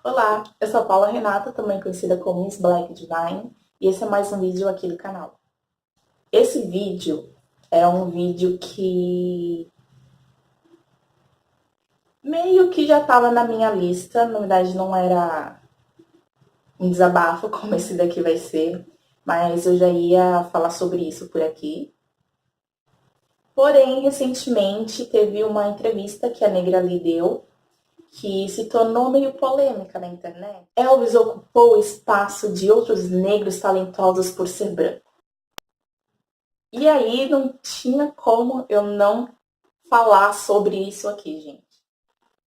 Olá, eu sou a Paula Renata, também conhecida como Miss Black Divine, e esse é mais um vídeo aqui do canal. Esse vídeo é um vídeo que meio que já estava na minha lista, na verdade não era um desabafo como esse daqui vai ser, mas eu já ia falar sobre isso por aqui. Porém, recentemente teve uma entrevista que a Negra Lee deu, que se tornou meio polêmica na internet. Elvis ocupou o espaço de outros negros talentosos por ser branco. E aí não tinha como eu não falar sobre isso aqui, gente.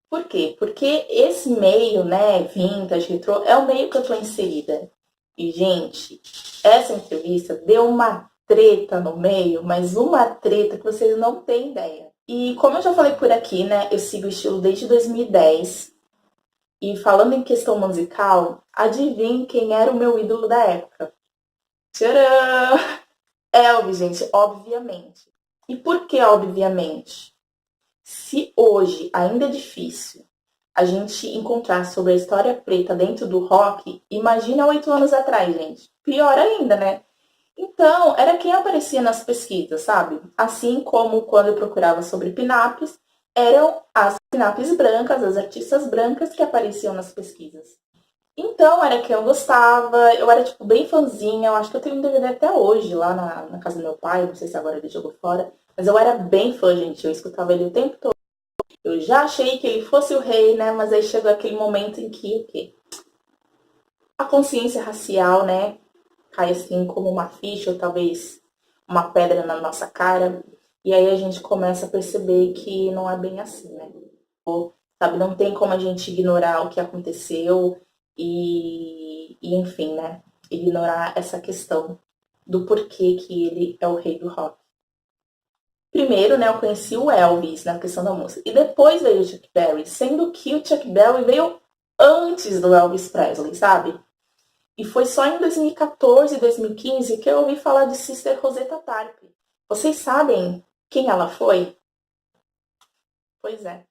Por quê? Porque esse meio, né, vintage, retrô, é o meio que eu tô inserida. E, gente, essa entrevista deu uma treta no meio, mas uma treta que vocês não têm ideia. E como eu já falei por aqui, né, eu sigo o estilo desde 2010. E falando em questão musical, adivinhe quem era o meu ídolo da época? Tcharam! Elvis, gente, obviamente. E por que obviamente? Se hoje ainda é difícil a gente encontrar sobre a história preta dentro do rock, imagina 8 anos atrás, gente. Pior ainda, né? Então, era quem aparecia nas pesquisas, sabe? Assim como quando eu procurava sobre pinaps, eram as pinaps brancas, as artistas brancas que apareciam nas pesquisas. Então, era quem eu gostava, eu era, tipo, bem fãzinha, eu acho que eu tenho um DVD até hoje, lá na casa do meu pai, não sei se agora ele jogou fora, mas eu era bem fã, gente, eu escutava ele o tempo todo. Eu já achei que ele fosse o rei, né, mas aí chegou aquele momento em que, o quê? A consciência racial, né, cai assim como uma ficha, ou talvez uma pedra na nossa cara, e aí a gente começa a perceber que não é bem assim, né? Sabe, não tem como a gente ignorar o que aconteceu e enfim, né? Ignorar essa questão do porquê que ele é o rei do rock. Primeiro, né, eu conheci o Elvis na questão da música. E depois veio o Chuck Berry, sendo que o Chuck Berry veio antes do Elvis Presley, sabe? E foi só em 2014 e 2015 que eu ouvi falar de Sister Rosetta Tharpe. Vocês sabem quem ela foi? Pois é.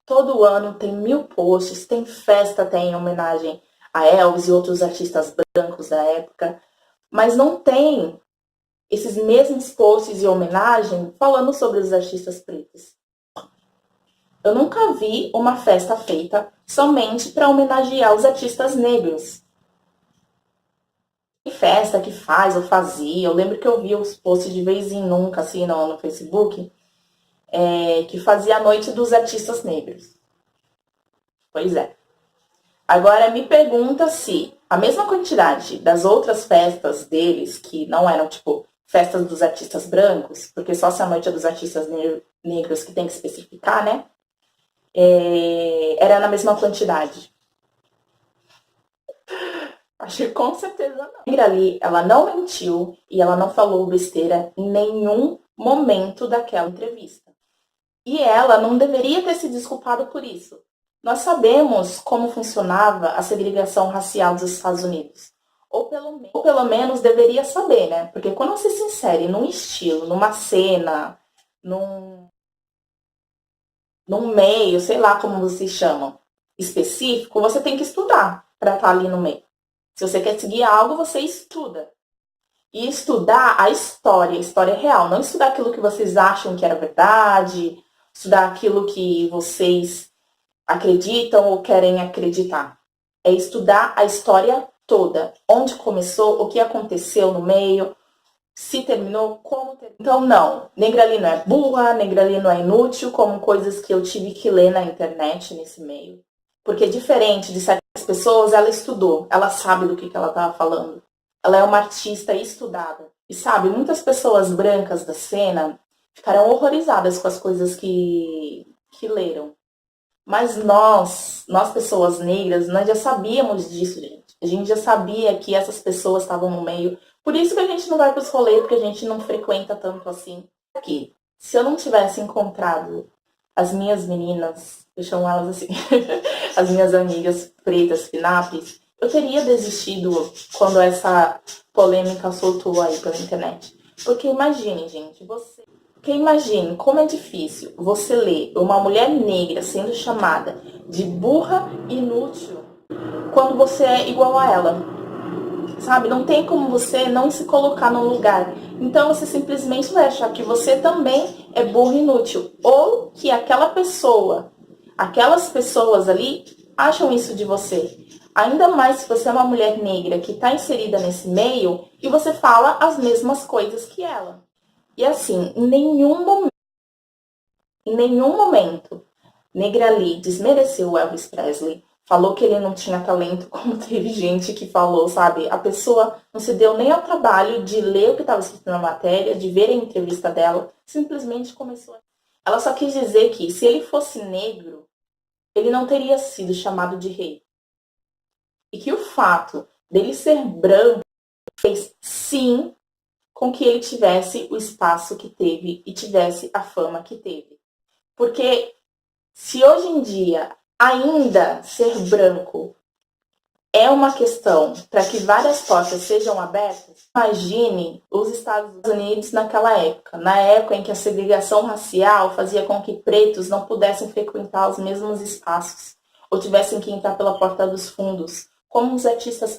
Todo ano tem 1000 posts, tem festa até em homenagem a Elvis e outros artistas brancos da época, mas não tem esses mesmos posts de homenagem falando sobre os artistas pretos. Eu nunca vi uma festa feita somente para homenagear os artistas negros. Tem festa que faz ou fazia, eu lembro que eu vi os posts de vez em nunca, assim, no Facebook, que fazia a noite dos artistas negros. Pois é. Agora me pergunta se a mesma quantidade das outras festas deles, que não eram tipo festas dos artistas brancos, porque só se a noite é dos artistas negros que tem que especificar, né? Era na mesma quantidade. Acho que com certeza não. A Negra Lee, ela não mentiu e ela não falou besteira em nenhum momento daquela entrevista. E ela não deveria ter se desculpado por isso. Nós sabemos como funcionava a segregação racial dos Estados Unidos. Ou pelo menos deveria saber, né? Porque quando você se insere num estilo, numa cena, num meio, sei lá como vocês chamam, específico, você tem que estudar para estar ali no meio. Se você quer seguir algo, você estuda. E estudar a história real, não estudar aquilo que vocês acham que era verdade, estudar aquilo que vocês acreditam ou querem acreditar. É estudar a história toda, onde começou, o que aconteceu no meio, se terminou, como terminou. Então, não, Negra Lee não é burra, Negra Lee não é inútil, como coisas que eu tive que ler na internet nesse meio. Porque diferente de certas pessoas, ela estudou, ela sabe do que ela estava falando. Ela é uma artista estudada. E sabe, muitas pessoas brancas da cena ficaram horrorizadas com as coisas que leram. Mas nós pessoas negras, nós já sabíamos disso, gente. A gente já sabia que essas pessoas estavam no meio. Por isso que a gente não vai para os rolês, porque a gente não frequenta tanto assim. Aqui, se eu não tivesse encontrado as minhas meninas, eu chamo elas assim, as minhas amigas pretas, pinapes, eu teria desistido quando essa polêmica soltou aí pela internet. Porque imagine, gente, porque imagine como é difícil você ler uma mulher negra sendo chamada de burra inútil quando você é igual a ela. Sabe? Não tem como você não se colocar no lugar. Então você simplesmente vai achar que você também é burro e inútil. Ou que aquela pessoa, aquelas pessoas ali acham isso de você. Ainda mais se você é uma mulher negra que está inserida nesse meio e você fala as mesmas coisas que ela. E assim, em nenhum momento, Negra Lee desmereceu o Elvis Presley. Falou que ele não tinha talento, como teve gente que falou, sabe? A pessoa não se deu nem ao trabalho de ler o que estava escrito na matéria, de ver a entrevista dela, simplesmente começou a... Ela só quis dizer que, se ele fosse negro, ele não teria sido chamado de rei. E que o fato dele ser branco fez, sim, com que ele tivesse o espaço que teve e tivesse a fama que teve. Porque se hoje em dia ainda ser branco é uma questão para que várias portas sejam abertas, imagine os Estados Unidos naquela época, na época em que a segregação racial fazia com que pretos não pudessem frequentar os mesmos espaços ou tivessem que entrar pela porta dos fundos, como os artistas.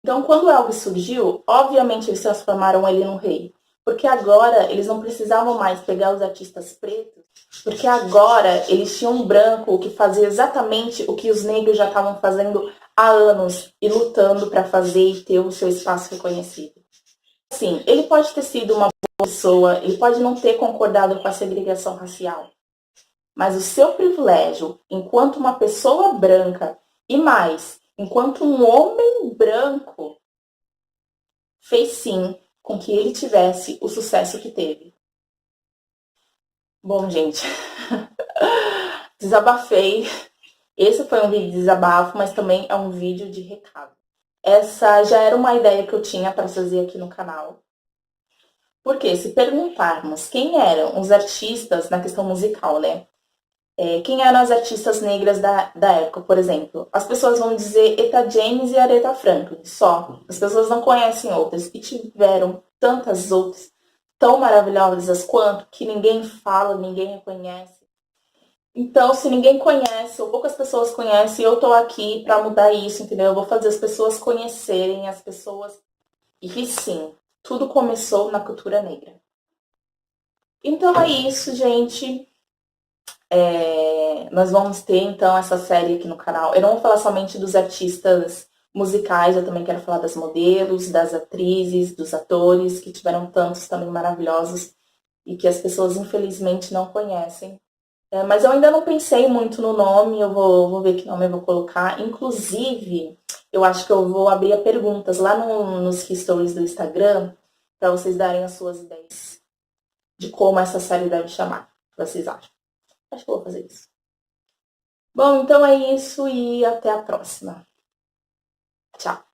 Então, quando Elvis surgiu, obviamente eles transformaram ele num rei. Porque agora eles não precisavam mais pegar os artistas pretos, porque agora eles tinham um branco que fazia exatamente o que os negros já estavam fazendo há anos e lutando para fazer e ter o seu espaço reconhecido. Sim, ele pode ter sido uma boa pessoa, ele pode não ter concordado com a segregação racial, mas o seu privilégio enquanto uma pessoa branca e mais, enquanto um homem branco, fez sim com que ele tivesse o sucesso que teve. Bom, gente, desabafei. Esse foi um vídeo de desabafo, mas também é um vídeo de recado. Essa já era uma ideia que eu tinha para fazer aqui no canal. Porque se perguntarmos quem eram os artistas na questão musical, né? Quem eram as artistas negras da época, por exemplo? As pessoas vão dizer Etta James e Aretha Franklin, só. As pessoas não conhecem outras. E tiveram tantas outras tão maravilhosas quanto que ninguém fala, ninguém reconhece. Então, se ninguém conhece, ou poucas pessoas conhecem, eu tô aqui para mudar isso, entendeu? Eu vou fazer as pessoas conhecerem as pessoas. E sim, tudo começou na cultura negra. Então é isso, gente. Nós vamos ter, então, essa série aqui no canal. Eu não vou falar somente dos artistas musicais, eu também quero falar das modelos, das atrizes, dos atores, que tiveram tantos também maravilhosos e que as pessoas, infelizmente, não conhecem. Mas eu ainda não pensei muito no nome, eu vou ver que nome eu vou colocar. Inclusive, eu acho que eu vou abrir perguntas lá nos stories do Instagram para vocês darem as suas ideias de como essa série deve chamar. O que vocês acham? Acho que eu vou fazer isso. Bom, então é isso e até a próxima. Tchau!